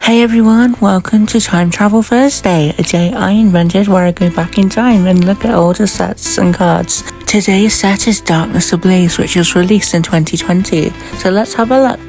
Hey everyone, welcome to Time Travel Thursday, a day I invented where I go back in time and look at all the sets and cards. Today's set is Darkness Ablaze, which was released in 2020, so let's have a look.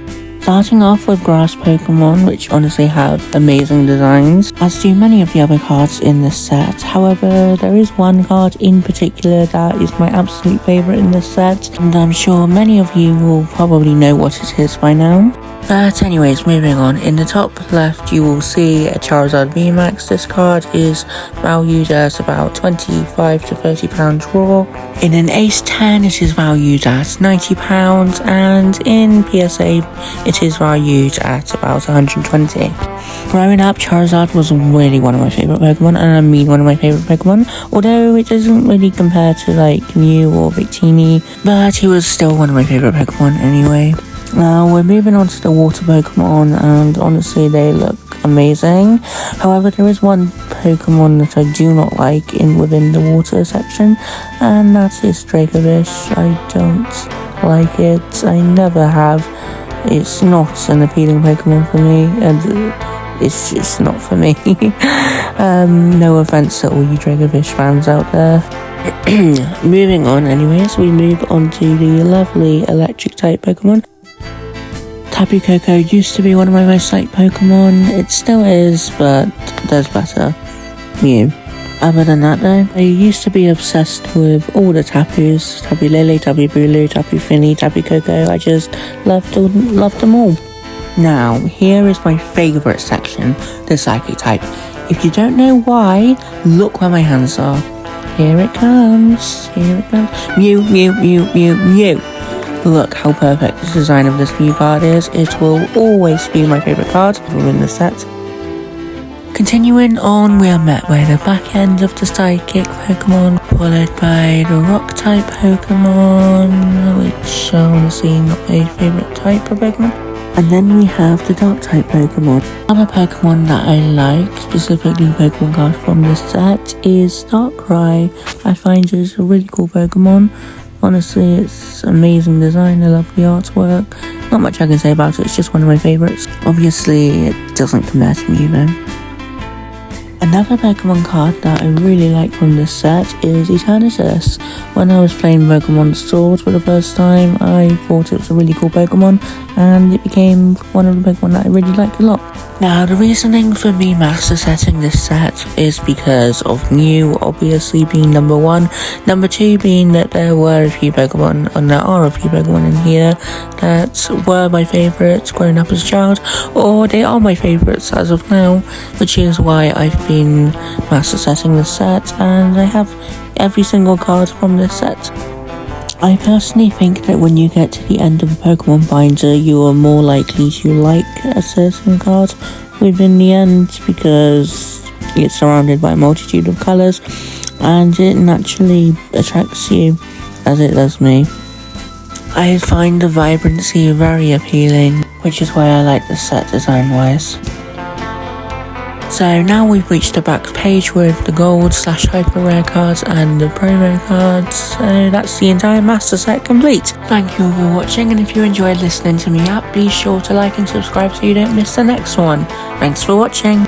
Starting off with grass Pokemon, which honestly have amazing designs, as do many of the other cards in this set. However, there is one card in particular that is my absolute favourite in this set, and I'm sure many of you will probably know what it is by now. But anyways, moving on. In the top left, you will see a Charizard VMAX. This card is valued at about £25 to £30 raw. In an Ace 10, it is valued at £90, and in PSA, it is valued at about £120. Growing up, Charizard was really one of my favourite Pokemon, and I mean one of my favourite Pokemon, although it doesn't really compare to like Mew or Victini, but he was still one of my favourite Pokemon anyway. Now we're moving on to the water Pokemon, and honestly they look amazing. However, there is one Pokemon that I do not like within the water section, and that is Dracovish. I don't like it. I never have. It's not an appealing Pokemon for me, and it's just not for me. No offense to all you Dracovish fans out there. Moving on anyways, we move on to the lovely electric type Pokemon. Tapu Koko used to be one of my most liked Pokemon. It still is, but there's better. Mew. Other than that though, I used to be obsessed with all the Tapus. Tapu Lele, Tapu Bulu, Tapu Fini, Tapu Koko. I just loved them all. Now, here is my favourite section, the Psychic type. If you don't know why, look where my hands are. Here it comes. Here it comes. Mew, Mew, Mew, Mew, Mew. Look how perfect the design of this Mew card is. It will always be my favourite card within the set. Continuing on, we are met by the back end of the Psychic Pokemon, followed by the Rock type Pokemon, which are honestly not my favourite type of Pokemon. And then we have the Dark type Pokemon. Another Pokemon that I like, specifically Pokemon card from this set, is Darkrai. I find it a really cool Pokemon. Honestly, it's amazing design. I love the artwork. Not much I can say about it, it's just one of my favourites. Obviously, it doesn't compare to Mew though. Another Pokemon card that I really like from this set is Eternatus. When I was playing Pokemon Sword for the first time, I thought it was a really cool Pokemon, and it became one of the Pokemon that I really liked a lot. Now, the reasoning for me master setting this set is because of Mew obviously being number one, number two being that there were a few Pokemon, and there are a few Pokemon in here that were my favourites growing up as a child, or they are my favourites as of now, which is why I've been master setting this set, and I have every single card from this set. I personally think that when you get to the end of a Pokemon binder, you are more likely to like a certain card within the end because it's surrounded by a multitude of colours and it naturally attracts you, as it does me. I find the vibrancy very appealing, which is why I like this set design-wise. So now we've reached the back page with the gold / hyper rare cards and the promo cards, so that's the entire master set complete. Thank you for watching, and if you enjoyed listening to me out, be sure to like and subscribe so you don't miss the next one. Thanks for watching.